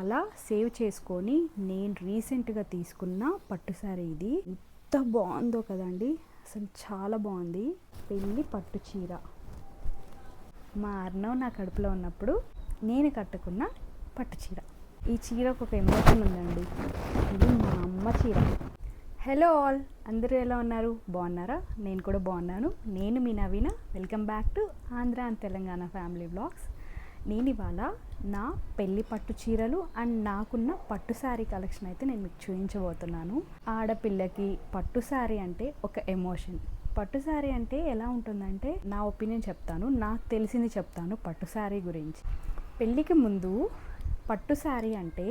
అలా సేవ్ చేసుకొని నేను రీసెంట్గా తీసుకున్న పట్టు శారీ ఇది. ఎంత బాగుందో కదండి, అసలు చాలా బాగుంది. పెళ్ళి పట్టు చీర. మా అర్ణవ్ నా కడుపులో ఉన్నప్పుడు నేను కట్టుకున్న పట్టు చీర. ఈ చీరకు ఒక ఎమోషన్ ఉందండి. ఇది మా అమ్మ చీర. హలో ఆల్, అందరూ ఎలా ఉన్నారు? బాగున్నారా? నేను కూడా బాగున్నాను. నేను మీ Naveena. Welcome back to Andhra and Telangana family vlogs. నేను ఇవాళ నా పెళ్లి పట్టు చీరలు అండ్ నాకున్న పట్టు శారీ కలెక్షన్ అయితే నేను మీకు చూపించబోతున్నాను. ఆడపిల్లకి పట్టు శారీ అంటే ఒక ఎమోషన్. పట్టు శారీ అంటే ఎలా ఉంటుందంటే, నా ఒపీనియన్ చెప్తాను, నాకు తెలిసింది చెప్తాను పట్టు శారీ గురించి. పెళ్ళికి ముందు పట్టు శారీ అంటే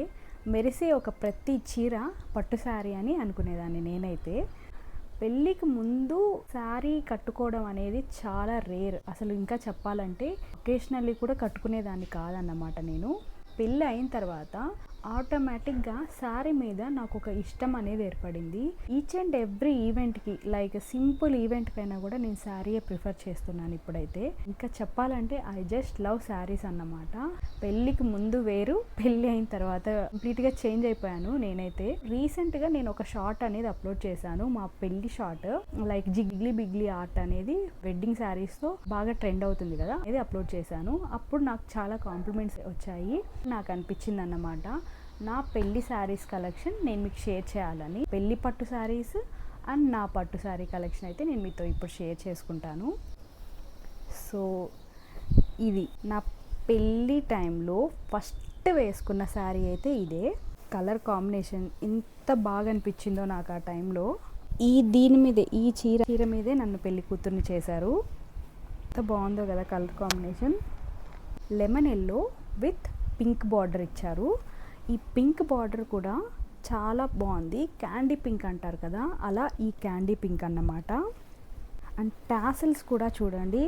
మెరిసే ఒక ప్రతి చీర పట్టు శారీ అని అనుకునేదాన్ని నేనైతే. పెళ్ళికి ముందు శారీ కట్టుకోవడం అనేది చాలా రేర్. అసలు ఇంకా చెప్పాలంటే ఒకేషనల్లీ కూడా కట్టుకునేదాన్ని కాదన్నమాట నేను. పెళ్ళి అయిన తర్వాత ఆటోమేటిక్గా శారీ మీద నాకు ఒక ఇష్టం అనేది ఏర్పడింది. ఈచ్ అండ్ ఎవ్రీ ఈవెంట్కి, లైక్ సింపుల్ ఈవెంట్కైనా కూడా నేను శారీయే ప్రిఫర్ చేస్తున్నాను ఇప్పుడైతే. ఇంకా చెప్పాలంటే ఐ జస్ట్ లవ్ శారీస్ అన్నమాట. పెళ్ళికి ముందు వేరు, పెళ్ళి అయిన తర్వాత కంప్లీట్గా చేంజ్ అయిపోయాను నేనైతే. రీసెంట్గా నేను ఒక షార్ట్ అనేది అప్లోడ్ చేశాను, మా పెళ్ళి షార్ట్, లైక్ జిగ్లీ బిగ్లీ ఆర్ట్ అనేది వెడ్డింగ్ శారీస్తో బాగా ట్రెండ్ అవుతుంది కదా, ఇది అప్లోడ్ చేశాను. అప్పుడు నాకు చాలా కాంప్లిమెంట్స్ వచ్చాయి. నాకు అనిపించింది అన్నమాట, నా పెళ్లి శారీస్ కలెక్షన్ నేను మీకు షేర్ చేయాలని. పెళ్లి పట్టు శారీస్ అండ్ నా పట్టు శారీ కలెక్షన్ అయితే నేను మీతో ఇప్పుడు షేర్ చేసుకుంటాను. సో ఇది నా పెళ్ళి టైంలో ఫస్ట్ వేసుకున్న శారీ అయితే ఇదే. కలర్ కాంబినేషన్ ఎంత బాగా అనిపించిందో నాకు ఆ టైంలో. దీని మీదే, ఈ చీర మీదే నన్ను పెళ్లి కూతుర్ని చేశారు. ఎంత బాగుందో కదా colour combination. Lemon yellow with pink border ఇచ్చారు. ఈ పింక్ బార్డర్ కూడా చాలా బాగుంది. క్యాండీ పింక్ అంటారు కదా, అలా ఈ క్యాండీ పింక్ అన్నమాట. అండ్ టాసిల్స్ కూడా చూడండి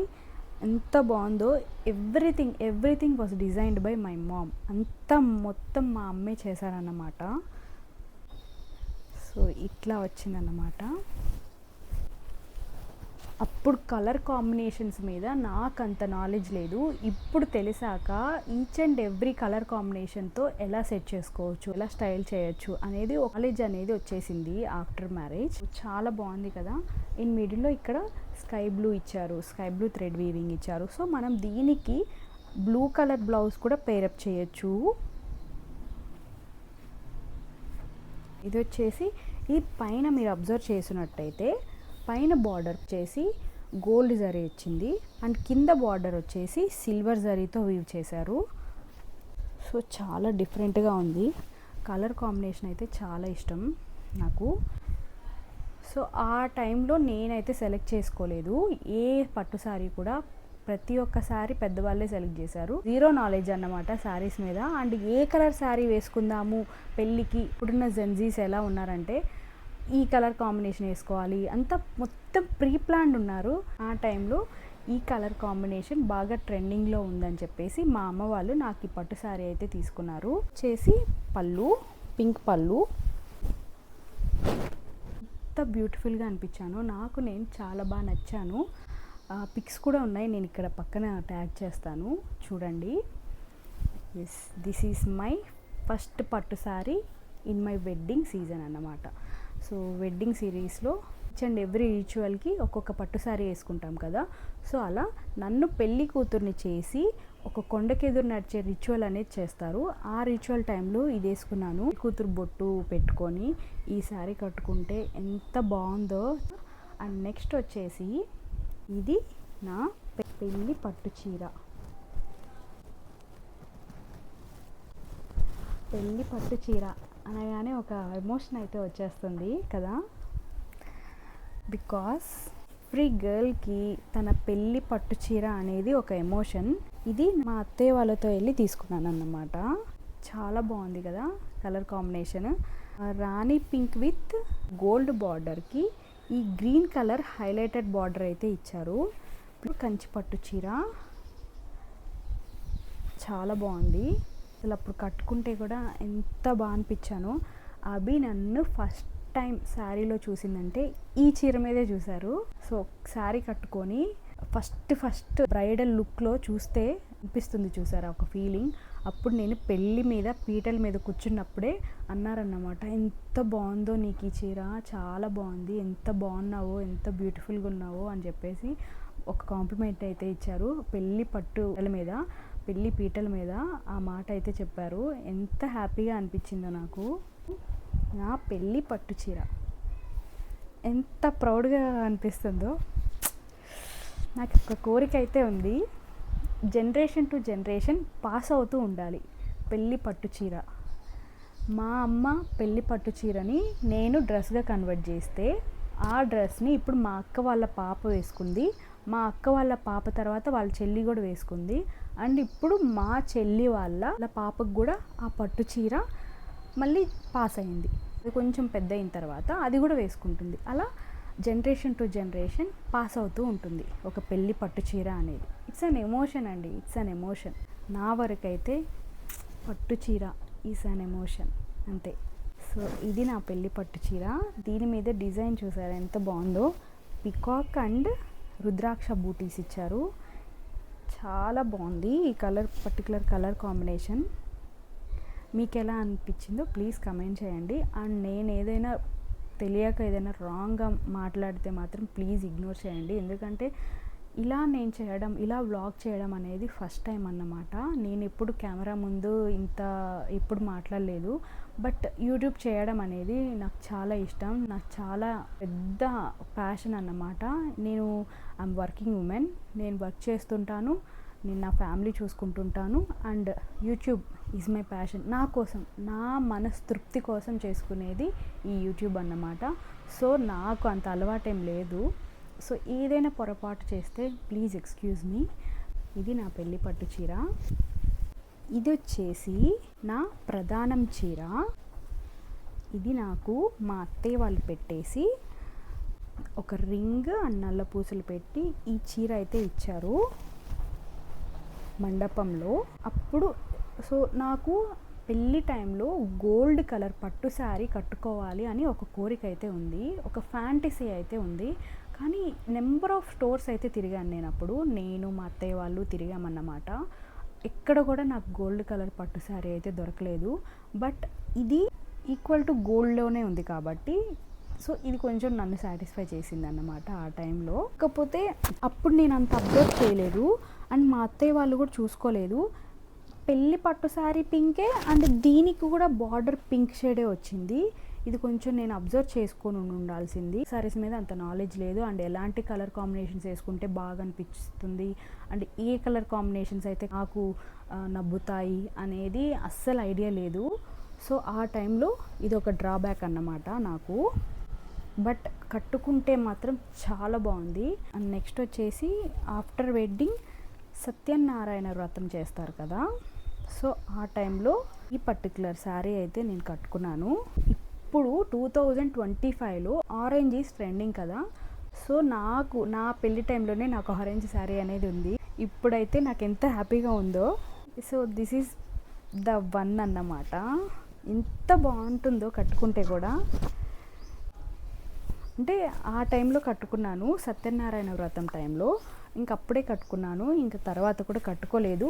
ఎంత బాగుందో. Everything was designed by my mom. అంతా మొత్తం మా అమ్మే చేశారన్నమాట. సో ఇట్లా వచ్చిందన్నమాట. అప్పుడు కలర్ కాంబినేషన్స్ మీద నాకు అంత నాలెడ్జ్ లేదు. ఇప్పుడు తెలిసాక ఈచ్ అండ్ ఎవ్రీ కలర్ కాంబినేషన్తో ఎలా సెట్ చేసుకోవచ్చు, ఎలా స్టైల్ చేయొచ్చు అనేది నాలెడ్జ్ అనేది వచ్చేసింది ఆఫ్టర్ మ్యారేజ్. చాలా బాగుంది కదా. ఇన్ మిడిల్లో ఇక్కడ స్కై బ్లూ ఇచ్చారు, స్కై బ్లూ థ్రెడ్ వీవింగ్ ఇచ్చారు. సో మనం దీనికి బ్లూ కలర్ బ్లౌజ్ కూడా పేరప్ చేయొచ్చు. ఇది వచ్చేసి ఈ పైన మీరు అబ్జర్వ్ చేసినట్టయితే పైన బార్డర్ వచ్చేసి గోల్డ్ జరీ వచ్చింది అండ్ కింద బార్డర్ వచ్చేసి సిల్వర్ జరీతో వీవ్ చేశారు. సో చాలా డిఫరెంట్గా ఉంది. కలర్ కాంబినేషన్ అయితే చాలా ఇష్టం నాకు. సో ఆ టైంలో నేనైతే సెలెక్ట్ చేసుకోలేదు ఏ పట్టు శారీ కూడా. ప్రతి ఒక్క శారీ పెద్దవాళ్ళే సెలెక్ట్ చేశారు. జీరో నాలెడ్జ్ అన్నమాట శారీస్ మీద. అండ్ ఏ కలర్ శారీ వేసుకుందాము పెళ్ళికి, ఇప్పుడున్న జెన్జీస్ ఎలా ఉన్నారంటే ఈ కలర్ కాంబినేషన్ వేసుకోవాలి అంతా మొత్తం ప్రీ ప్లాన్డ్ ఉన్నారు. ఆ టైంలో ఈ కలర్ కాంబినేషన్ బాగా ట్రెండింగ్లో ఉందని చెప్పేసి మా అమ్మ వాళ్ళు నాకు ఈ పట్టు శారీ అయితే తీసుకున్నారు. చేసి పళ్ళు, పింక్ పళ్ళు, ఎంత బ్యూటిఫుల్గా అనిపించాను నాకు. నేను చాలా బాగా నచ్చాను. పిక్స్ కూడా ఉన్నాయి, నేను ఇక్కడ పక్కన ట్యాగ్ చేస్తాను చూడండి. దిస్ ఈజ్ మై ఫస్ట్ పట్టు sari in my wedding season అన్నమాట. సో వెడ్డింగ్ సిరీస్లో ఈచ్ అండ్ ఎవ్రీ రిచువల్కి ఒక్కొక్క పట్టు శారీ వేసుకుంటాం కదా. సో అలా నన్ను పెళ్ళి కూతుర్ని చేసి ఒక కొండకెదురు నడిచే రిచువల్ అనేది చేస్తారు. ఆ రిచువల్ టైంలో ఇది వేసుకున్నాను. కూతురు బొట్టు పెట్టుకొని ఈ శారీ కట్టుకుంటే ఎంత బాగుందో. అండ్ నెక్స్ట్ వచ్చేసి ఇది నా పెళ్ళి పట్టు చీర. పెళ్ళి పట్టు చీర అనగానే ఒక ఎమోషన్ అయితే వచ్చేస్తుంది కదా. బికాస్ ఎవ్రీ గర్ల్కి తన పెళ్ళి పట్టు చీర అనేది ఒక ఎమోషన్. ఇది మా అత్తయ్య వాళ్ళతో వెళ్ళి తీసుకున్నాను అన్నమాట. చాలా బాగుంది కదా colour combination. Rani pink with gold బార్డర్కి ఈ గ్రీన్ కలర్ హైలైటెడ్ బార్డర్ అయితే ఇచ్చారు. కంచి పట్టు చీర చాలా బాగుంది. అసలు అప్పుడు కట్టుకుంటే కూడా ఎంత బాగా అనిపించానో. అభి నన్ను ఫస్ట్ టైం శారీలో చూసిందంటే ఈ చీర మీదే చూశారు. సో శారీ కట్టుకొని ఫస్ట్ బ్రైడల్ లుక్లో చూస్తే అనిపిస్తుంది చూసారా ఒక ఫీలింగ్. అప్పుడు నేను పెళ్ళి మీద పీటల మీద కూర్చున్నప్పుడే అన్నారన్నమాట, ఎంత బాగుందో నీకు ఈ చీర, చాలా బాగుంది, ఎంత బాగున్నావో, ఎంత బ్యూటిఫుల్గా ఉన్నావో అని చెప్పేసి ఒక కాంప్లిమెంట్ అయితే ఇచ్చారు. పెళ్ళి పట్టుల మీద, పెళ్ళి పీటల మీద ఆ మాట అయితే చెప్పారు. ఎంత హ్యాపీగా అనిపించిందో నాకు. నా పెళ్ళి పట్టు చీర ఎంత ప్రౌడ్గా అనిపిస్తుందో. నాకు ఒక కోరిక అయితే ఉంది, జనరేషన్ టు జనరేషన్ పాస్ అవుతూ ఉండాలి పెళ్ళి పట్టు చీర. మా అమ్మ పెళ్ళి పట్టు చీరని నేను డ్రెస్గా కన్వర్ట్ చేస్తే ఆ డ్రెస్ని ఇప్పుడు మా అక్క వాళ్ళ పాప వేసుకుంది, మా అక్క వాళ్ళ పాప తర్వాత వాళ్ళ చెల్లి కూడా వేసుకుంది, అండ్ ఇప్పుడు మా చెల్లి వాళ్ళ పాపకు కూడా ఆ పట్టు చీర మళ్ళీ పాస్ అయింది. అది కొంచెం పెద్ద అయిన తర్వాత అది కూడా వేసుకుంటుంది. అలా జనరేషన్ టు జనరేషన్ పాస్ అవుతూ ఉంటుంది ఒక పెళ్ళి పట్టు చీర అనేది. ఇట్స్ అన్ ఎమోషన్ అండి, ఇట్స్ అన్ ఎమోషన్. నా వరకు అయితే పట్టు చీర ఈజ్ అన్ ఎమోషన్ అంతే. సో ఇది నా పెళ్ళి పట్టు చీర. దీని మీద డిజైన్ చూసారా ఎంత బాగుందో, పికాక్ అండ్ రుద్రాక్ష బూటీస్ ఇచ్చారు, చాలా బాగుంది ఈ కలర్, పర్టికులర్ కలర్ కాంబినేషన్. మీకు ఎలా అనిపించిందో ప్లీజ్ కమెంట్ చేయండి. అండ్ నేను ఏదైనా తెలియక ఏదైనా రాంగ్గా మాట్లాడితే మాత్రం ప్లీజ్ ఇగ్నోర్ చేయండి, ఎందుకంటే ఇలా నేను చేయడం, ఇలా వ్లాగ్ చేయడం అనేది ఫస్ట్ టైం అన్నమాట. నేను ఎప్పుడు కెమెరా ముందు ఇంత ఎప్పుడు మాట్లాడలేదు, బట్ యూట్యూబ్ చేయడం అనేది నాకు చాలా ఇష్టం, నాకు చాలా పెద్ద ప్యాషన్ అన్నమాట. నేను ఐఎమ్ వర్కింగ్ ఉమెన్, నేను వర్క్ చేస్తుంటాను, నేను నా ఫ్యామిలీ చూసుకుంటుంటాను, and YouTube is my passion. నా కోసం, నా మనస్తృప్తి కోసం చేసుకునేది ఈ యూట్యూబ్ అన్నమాట. సో నాకు అంత అలవాటేం లేదు. సో ఏదైనా పొరపాటు చేస్తే ప్లీజ్ ఎక్స్క్యూజ్ మీ. ఇది నా పెళ్ళి పట్టు చీర. ఇది వచ్చేసి నా ప్రధానం చీర. ఇది నాకు మా అత్తయ్య వాళ్ళు పెట్టేసి ఒక రింగ్ అండ్ నల్ల పూసలు పెట్టి ఈ చీర అయితే ఇచ్చారు మండపంలో అప్పుడు. సో నాకు పెళ్ళి టైంలో గోల్డ్ కలర్ పట్టు శారీ కట్టుకోవాలి అని ఒక కోరిక అయితే ఉంది, ఒక ఫ్యాంటసీ అయితే ఉంది. కానీ నెంబర్ ఆఫ్ స్టోర్స్ అయితే తిరిగాను నేను అప్పుడు, నేను మా అత్తయ్య వాళ్ళు తిరిగామన్నమాట. ఎక్కడ కూడా నాకు గోల్డ్ కలర్ పట్టు శారీ అయితే దొరకలేదు. బట్ ఇది ఈక్వల్ టు గోల్డ్లోనే ఉంది కాబట్టి సో ఇది కొంచెం నన్ను సాటిస్ఫై చేసింది అన్నమాట ఆ టైంలో. కాకపోతే అప్పుడు నేను అంత అబ్జర్వ్ చేయలేదు అండ్ మా అత్తయ్య వాళ్ళు కూడా చూసుకోలేదు. పెళ్ళి పట్టు శారీ పింకే అండ్ దీనికి కూడా బార్డర్ పింక్ షేడే వచ్చింది. ఇది కొంచెం నేను అబ్జర్వ్ చేసుకొని ఉండాల్సింది. శారీస్ మీద అంత నాలెడ్జ్ లేదు అండ్ ఎలాంటి కలర్ కాంబినేషన్స్ వేసుకుంటే బాగా అనిపిస్తుంది అండ్ ఏ కలర్ కాంబినేషన్స్ అయితే నాకు నవ్వుతాయి అనేది అస్సలు ఐడియా లేదు. సో ఆ టైంలో ఇది ఒక డ్రాబ్యాక్ అన్నమాట నాకు. బట్ కట్టుకుంటే మాత్రం చాలా బాగుంది. అండ్ నెక్స్ట్ వచ్చేసి ఆఫ్టర్ వెడ్డింగ్ సత్యనారాయణ వ్రతం చేస్తారు కదా, సో ఆ టైంలో ఈ పర్టికులర్ శారీ అయితే నేను కట్టుకున్నాను. ఇప్పుడు 2025లో ఆరెంజ్ ఈజ్ ట్రెండింగ్ కదా, సో నాకు నా పెళ్లి టైంలోనే నాకు ఆరెంజ్ శారీ అనేది ఉంది. ఇప్పుడైతే నాకు ఎంత హ్యాపీగా ఉందో. So this is the one అన్నమాట. ఎంత బాగుంటుందో కట్టుకుంటే కూడా. అంటే ఆ టైంలో కట్టుకున్నాను సత్యనారాయణ వ్రతం టైంలో, ఇంకప్పుడే కట్టుకున్నాను, ఇంకా తర్వాత కూడా కట్టుకోలేదు.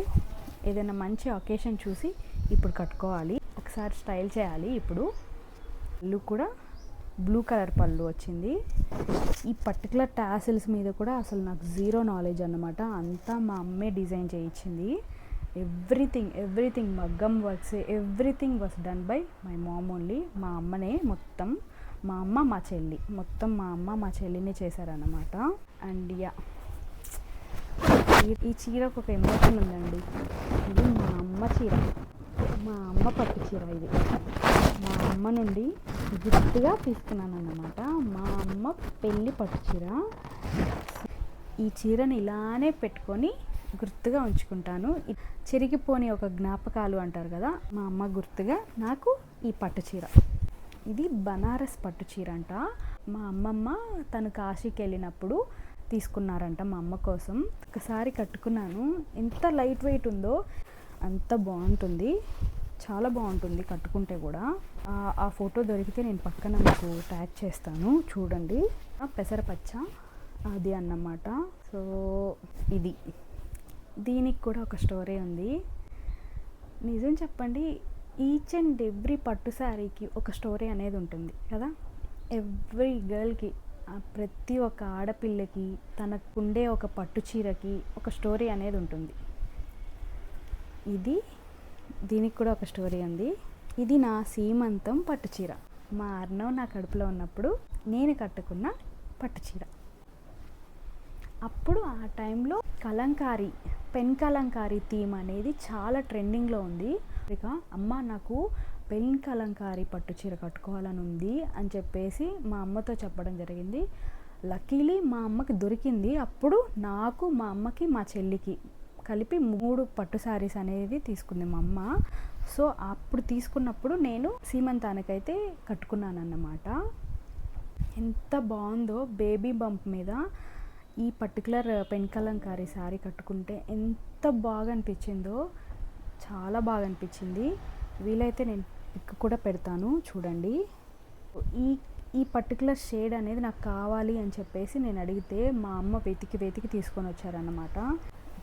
ఏదైనా మంచి అకేషన్ చూసి ఇప్పుడు కట్టుకోవాలి, ఒకసారి స్టైల్ చేయాలి. ఇప్పుడు పళ్ళు కూడా బ్లూ కలర్ పళ్ళు వచ్చింది. ఈ పర్టికులర్ టాసిల్స్ మీద కూడా అసలు నాకు జీరో నాలెడ్జ్ అన్నమాట, అంతా మా అమ్మే డిజైన్ చేయించింది. ఎవ్రీథింగ్ మగ్గం works, everything was done by my mom only. మా అమ్మనే మొత్తం, మా అమ్మ మా చెల్లి మొత్తం మా అమ్మ మా చెల్లినే చేశారన్నమాట. అండ్ యా, ఈ చీరకు ఒక ఎమోషన్ ఉందండి. ఇది మా అమ్మ చీర, మా అమ్మ పట్టు చీర. ఇది మా అమ్మ నుండి గిఫ్ట్గా తీసుకున్నాను అన్నమాట, మా అమ్మ పెళ్ళి పట్టు చీర. ఈ చీరని ఇలానే పెట్టుకొని గుర్తుగా ఉంచుకుంటాను. చెరిగిపోని ఒక జ్ఞాపకాలు అంటారు కదా, మా అమ్మ గుర్తుగా నాకు ఈ పట్టు చీర. ఇది బనారస్ పట్టు చీర అంట. మా అమ్మమ్మ తను కాశీకి వెళ్ళినప్పుడు తీసుకున్నారంట మా అమ్మ కోసం. ఒకసారి కట్టుకున్నాను, ఎంత లైట్ వెయిట్ ఉందో, అంత బాగుంటుంది, చాలా బాగుంటుంది కట్టుకుంటే కూడా. ఆ ఫోటో దొరికితే నేను పక్కన మీకు ట్యాగ్ చేస్తాను, చూడండి. పెసరపచ్చ అది అన్నమాట. సో ఇది, దీనికి కూడా ఒక స్టోరీ ఉంది. నిజం చెప్పండి, ఈచ్ అండ్ ఎవ్రీ పట్టు శారీకి ఒక స్టోరీ అనేది ఉంటుంది కదా. ఎవ్రీ గర్ల్కి, ప్రతి ఒక్క ఆడపిల్లకి తనకుండే ఒక పట్టు చీరకి ఒక స్టోరీ అనేది ఉంటుంది. దీనికి కూడా ఒక స్టోరీ ఉంది. ఇది నా సీమంతం పట్టు చీర. మా అర్ణవ్ నా కడుపులో ఉన్నప్పుడు నేను కట్టుకున్న పట్టు చీర. అప్పుడు ఆ టైంలో కలంకారీ, పెన్ కలంకారీ థీమ్ అనేది చాలా ట్రెండింగ్లో ఉంది. ఇక అమ్మ నాకు పెన్ కలంకారీ పట్టు చీర కట్టుకోవాలని ఉంది అని చెప్పేసి మా అమ్మతో చెప్పడం జరిగింది. లక్కీలీ మా అమ్మకి దొరికింది. అప్పుడు నాకు, మా అమ్మకి, మా చెల్లికి కలిపి 3 పట్టు శారీస్ అనేది తీసుకుంది మా అమ్మ. సో అప్పుడు తీసుకున్నప్పుడు నేను సీమంతానికైతే కట్టుకున్నాను అన్నమాట. ఎంత బాగుందో, బేబీ బంప్ మీద ఈ పర్టికులర్ పెన్ కలంకారీ శారీ కట్టుకుంటే ఎంత బాగా అనిపించిందో, చాలా బాగా అనిపించింది. వీలైతే నేను పిక్ కూడా పెడతాను చూడండి. ఈ పర్టికులర్ షేడ్ అనేది నాకు కావాలి అని చెప్పేసి నేను అడిగితే మా అమ్మ వెతికి తీసుకొని వచ్చారన్నమాట.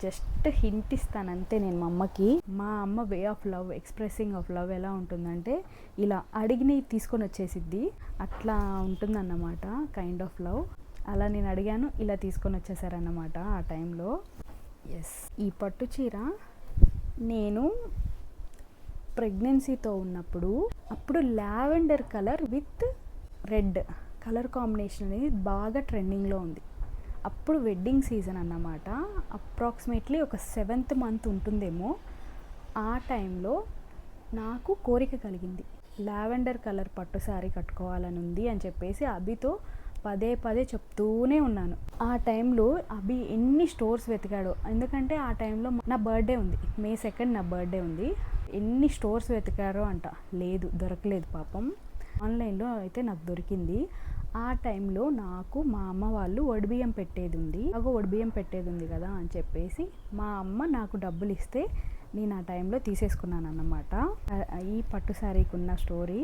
జస్ట్ హింట్ ఇస్తాను అంతే నేను మా అమ్మకి. మా అమ్మ way of love, expressing of love ఎలా ఉంటుందంటే ఇలా అడిగిని తీసుకొని వచ్చేసిద్ది, అట్లా ఉంటుందన్నమాట కైండ్ ఆఫ్ లవ్. అలా నేను అడిగాను, ఇలా తీసుకొని వచ్చేసారన్నమాట ఆ టైంలో. ఎస్, ఈ పట్టు చీర నేను ప్రెగ్నెన్సీతో ఉన్నప్పుడు, అప్పుడు lavender colour with red colour combination అనేది బాగా ట్రెండింగ్లో ఉంది. అప్పుడు వెడ్డింగ్ సీజన్ అన్నమాట. అప్రాక్సిమేట్లీ ఒక 7th మంత్ ఉంటుందేమో. ఆ టైంలో నాకు కోరిక కలిగింది, లావెండర్ కలర్ పట్టు శారీ కట్టుకోవాలని ఉంది అని చెప్పేసి అభితో పదే చెప్తూనే ఉన్నాను. ఆ టైంలో అభి ఎన్ని స్టోర్స్ వెతికాడో, ఎందుకంటే ఆ టైంలో నా బర్త్డే ఉంది, May 2 నా బర్త్డే ఉంది. ఎన్ని స్టోర్స్ వెతికారో అంట, లేదు, దొరకలేదు పాపం. ఆన్లైన్లో అయితే నాకు దొరికింది. ఆ టైంలో నాకు మా అమ్మ వాళ్ళు వడిబియ్యం పెట్టేది ఉంది కదా అని చెప్పేసి మా అమ్మ నాకు డబ్బులు ఇస్తే నేను ఆ టైంలో తీసేసుకున్నాను అన్నమాట. ఈ పట్టు శారీకి ఉన్న story,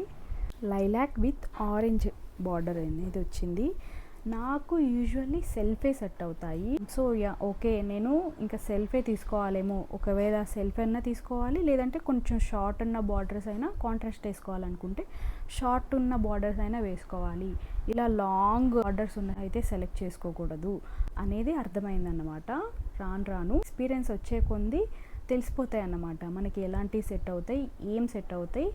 lilac with orange border అనేది వచ్చింది. నాకు యూజువల్లీ సెల్ఫే సెట్ అవుతాయి. సో ఓకే, నేను ఇంకా సెల్ఫే తీసుకోవాలేమో. ఒకవేళ సెల్ఫ్ అయినా తీసుకోవాలి, లేదంటే కొంచెం షార్ట్ ఉన్న బార్డర్స్ అయినా కాంట్రాస్ట్ వేసుకోవాలనుకుంటే షార్ట్ ఉన్న బార్డర్స్ అయినా వేసుకోవాలి. ఇలా లాంగ్ బార్డర్స్ ఉన్న అయితే సెలెక్ట్ చేసుకోకూడదు అనేది అర్థమైందన్నమాట. రాను ఎక్స్పీరియన్స్ వచ్చే కొంది తెలిసిపోతాయి అన్నమాట మనకి ఎలాంటివి సెట్ అవుతాయి, ఏం సెట్ అవుతాయి,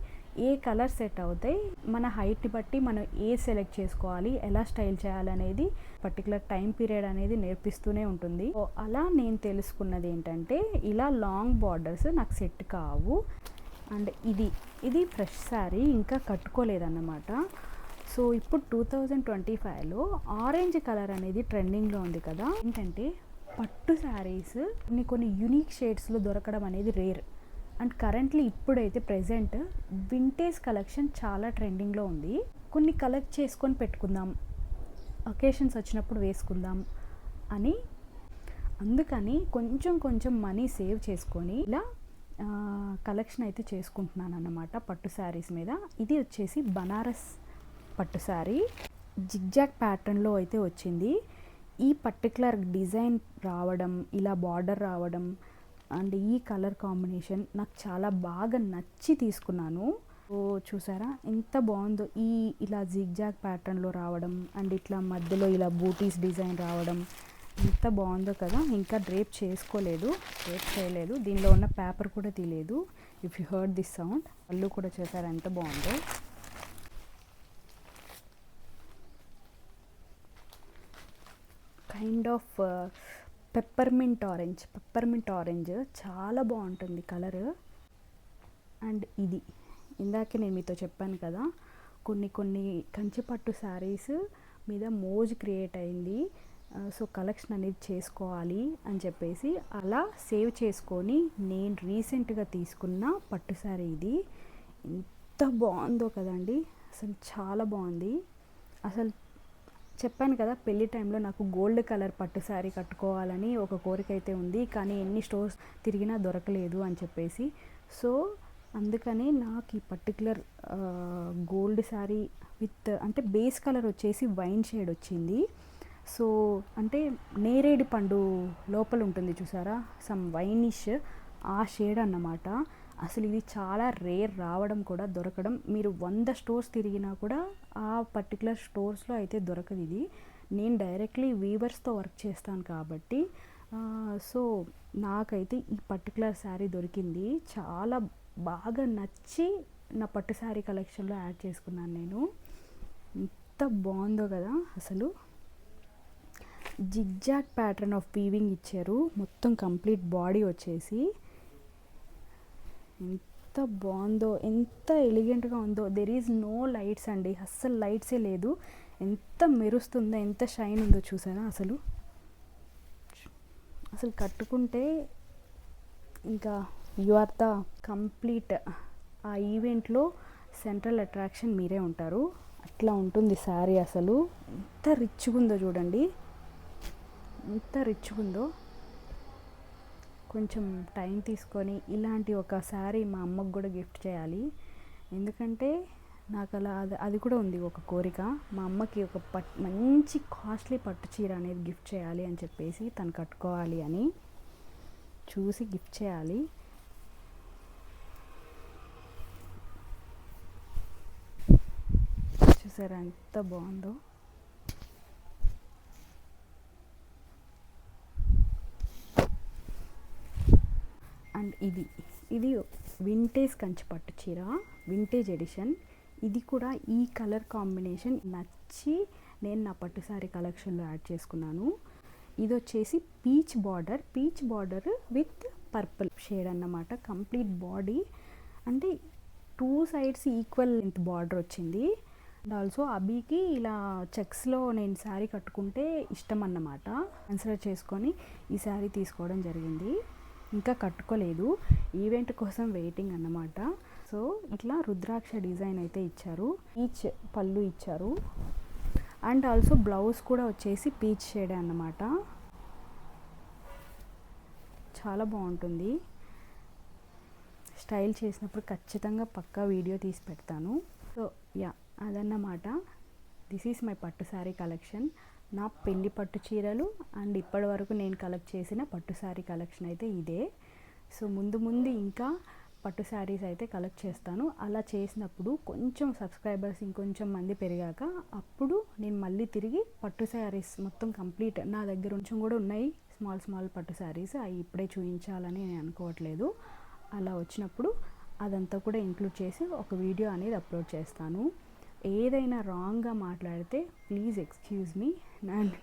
ఏ కలర్ సెట్ అవుతాయి, మన హైట్ని బట్టి మనం ఏ సెలెక్ట్ చేసుకోవాలి, ఎలా స్టైల్ చేయాలనేది పర్టికులర్ టైం పీరియడ్ అనేది నేర్పిస్తూనే ఉంటుంది. అలా నేను తెలుసుకున్నది ఏంటంటే, ఇలా లాంగ్ బార్డర్స్ నాకు సెట్ కావు. అండ్ ఇది ఫ్రెష్ శారీ, ఇంకా కట్టుకోలేదన్నమాట. సో ఇప్పుడు 2025లో ఆరెంజ్ కలర్ అనేది ట్రెండింగ్లో ఉంది కదా. ఏంటంటే పట్టు శారీస్ కొన్ని యూనిక్ షేడ్స్లో దొరకడం అనేది రేర్. అండ్ కరెంట్లీ ఇప్పుడైతే ప్రెజెంట్ వింటేజ్ కలెక్షన్ చాలా ట్రెండింగ్లో ఉంది. కొన్ని కలెక్ట్ చేసుకొని పెట్టుకుందాం, అకేషన్స్ వచ్చినప్పుడు వేసుకుందాం అని, అందుకని కొంచెం మనీ సేవ్ చేసుకొని ఇలా కలెక్షన్ అయితే చేసుకుంటున్నాను అన్నమాట పట్టు శారీస్ మీద. ఇది వచ్చేసి బనారస్ పట్టు శారీ, జిగ్జాగ్ ప్యాటర్న్లో అయితే వచ్చింది. ఈ పర్టికులర్ డిజైన్ రావడం, ఇలా బార్డర్ రావడం అండ్ ఈ కలర్ కాంబినేషన్ నాకు చాలా బాగా నచ్చి తీసుకున్నాను. ఓ చూసారా ఎంత బాగుందో, ఇలా జిగ్జాగ్ ప్యాటర్న్లో రావడం అండ్ ఇట్లా మధ్యలో ఇలా బూటీస్ డిజైన్ రావడం ఎంత బాగుందో కదా. ఇంకా డ్రేప్ చేయలేదు, దీనిలో ఉన్న పేపర్ కూడా తీయలేదు. If you heard this sound, పళ్ళు కూడా చూసారా ఎంత బాగుందో. కైండ్ ఆఫ్ పెప్పర్మింట్ ఆరెంజ్ చాలా బాగుంటుంది కలర్. అండ్ ఇది ఇందాకే నేను మీతో చెప్పాను కదా, కొన్ని కంచిపట్టు శారీస్ మీద మోజు క్రియేట్ అయింది. సో కలెక్షన్ అనేది చేసుకోవాలి అని చెప్పేసి అలా సేవ్ చేసుకొని నేను రీసెంట్గా తీసుకున్న పట్టు శారీ ఇది. ఎంత బాగుందో కదండి, అసలు చాలా బాగుంది. అసలు చెప్పాను కదా, పెళ్లి టైంలో నాకు గోల్డ్ కలర్ పట్టు శారీ కట్టుకోవాలని ఒక కోరిక అయితే ఉంది, కానీ ఎన్ని స్టోర్స్ తిరిగినా దొరకలేదు అని చెప్పేసి. సో అందుకని నాకు ఈ పర్టికులర్ గోల్డ్ శారీ విత్, అంటే బేస్ కలర్ వచ్చేసి వైన్ షేడ్ వచ్చింది. సో అంటే నేరేడు పండు లోపల ఉంటుంది చూసారా, సమ్ వైనిష్ ఆ షేడ్ అన్నమాట. అసలు ఇది చాలా రేర్ రావడం కూడా, దొరకడం. మీరు 100 స్టోర్స్ తిరిగినా కూడా ఆ పర్టికులర్ స్టోర్స్లో అయితే దొరకదు ఇది. నేను డైరెక్ట్లీ వీవర్స్తో వర్క్ చేస్తాను కాబట్టి సో నాకైతే ఈ పర్టికులర్ శారీ దొరికింది. చాలా బాగా నచ్చి నా పట్టు శారీ కలెక్షన్లో యాడ్ చేసుకున్నాను నేను. ఎంత బాగుందో కదా అసలు. జిగ్జాగ్ ప్యాటర్న్ ఆఫ్ వీవింగ్ ఇచ్చారు, మొత్తం కంప్లీట్ బాడీ వచ్చేసి. ఎంత బాగుందో, ఎంత ఎలిగెంట్గా ఉందో. దెర్ ఈజ్ నో లైట్స్ అండి, అస్సలు లైట్సే లేదు. ఎంత మెరుస్తుందో, ఎంత షైన్ ఉందో చూసారా అసలు. అసలు కట్టుకుంటే ఇంకా యు ఆర్ ద కంప్లీట్ ఆ ఈవెంట్లో సెంట్రల్ అట్రాక్షన్ మీరే ఉంటారు. అట్లా ఉంటుంది శారీ. అసలు ఎంత రిచ్గా ఉందో చూడండి, ఎంత రిచ్గా ఉందో. కొంచెం టైం తీసుకొని ఇలాంటి ఒక శారీ మా అమ్మకు కూడా గిఫ్ట్ చేయాలి. ఎందుకంటే నాకు అలా అది కూడా ఉంది ఒక కోరిక. మా అమ్మకి ఒక మంచి కాస్ట్లీ పట్టు చీర అనేది గిఫ్ట్ చేయాలి అని చెప్పేసి, తను కట్టుకోవాలి అని చూసి గిఫ్ట్ చేయాలి. చూసారా ఎంత బాగుందో. అండ్ ఇది వింటేజ్ కంచి పట్టు చీర, వింటేజ్ ఎడిషన్. ఇది కూడా ఈ కలర్ కాంబినేషన్ నచ్చి నేను నా పట్టు శారీ కలెక్షన్లో యాడ్ చేసుకున్నాను. ఇది వచ్చేసి peach border with purple shade అన్నమాట. కంప్లీట్ బాడీ అంటే 2 సైడ్స్ ఈక్వల్ లెంత్ బార్డర్ వచ్చింది. అండ్ ఆల్సో అభికి ఇలా చెక్స్లో నేను శారీ కట్టుకుంటే ఇష్టం అన్నమాట. కన్సిడర్ చేసుకొని ఈ శారీ తీసుకోవడం జరిగింది. ఇంకా కట్టుకోలేదు, ఈవెంట్ కోసం వెయిటింగ్ అన్నమాట. సో ఇట్లా రుద్రాక్ష డిజైన్ అయితే ఇచ్చారు, పీచ్ పళ్ళు ఇచ్చారు. అండ్ ఆల్సో బ్లౌజ్ కూడా వచ్చేసి పీచ్ షేడ్ అన్నమాట. చాలా బాగుంటుంది. స్టైల్ చేసినప్పుడు ఖచ్చితంగా పక్కా వీడియో తీసి పెడతాను. సో యా, అదన్నమాట. దిస్ ఈజ్ మై పట్టు శారీ కలెక్షన్. నా పెళ్లి పట్టు చీరలు అండ్ ఇప్పటి వరకు నేను కలెక్ట్ చేసిన పట్టు శారీ కలెక్షన్ అయితే ఇదే. సో ముందు ఇంకా పట్టు శారీస్ అయితే కలెక్ట్ చేస్తాను. అలా చేసినప్పుడు కొంచెం సబ్స్క్రైబర్స్ ఇంకొంచెం మంది పెరిగాక అప్పుడు నేను మళ్ళీ తిరిగి పట్టు శారీస్ మొత్తం కంప్లీట్ నా దగ్గర కొంచెం కూడా ఉన్నాయి స్మాల్ పట్టు శారీస్, అవి ఇప్పుడే చూపించాలని నేను అనుకోవట్లేదు. అలా వచ్చినప్పుడు అదంతా కూడా ఇంక్లూడ్ చేసి ఒక వీడియో అనేది అప్లోడ్ చేస్తాను. ఏదైనా రాంగ్గా మాట్లాడితే ప్లీజ్ ఎక్స్క్యూజ్ మీ.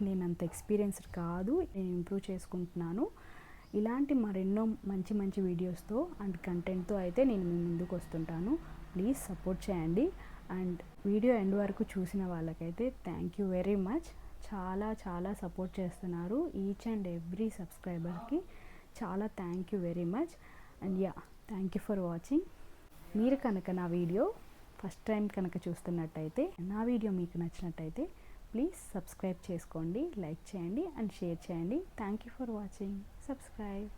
నేను అంత ఎక్స్పీరియన్స్డ్ కాదు, నేను ఇంప్రూవ్ చేసుకుంటున్నాను. ఇలాంటి మరెన్నో మంచి వీడియోస్తో అండ్ కంటెంట్తో అయితే నేను మీ ముందుకు వస్తుంటాను. ప్లీజ్ సపోర్ట్ చేయండి. అండ్ వీడియో ఎండ్ వరకు చూసిన వాళ్ళకైతే థ్యాంక్ యూ వెరీ మచ్. చాలా సపోర్ట్ చేస్తున్నారు. ఈచ్ అండ్ ఎవ్రీ సబ్స్క్రైబర్కి చాలా thank you very much. And yeah, thank you for watching. మీరు కనుక నా వీడియో ఫస్ట్ టైం కనుక చూస్తున్నట్టయితే, నా వీడియో మీకు నచ్చినట్టయితే ప్లీజ్ సబ్స్క్రైబ్ చేసుకోండి, లైక్ చేయండి అండ్ షేర్ చేయండి. Thank you for watching. Subscribe.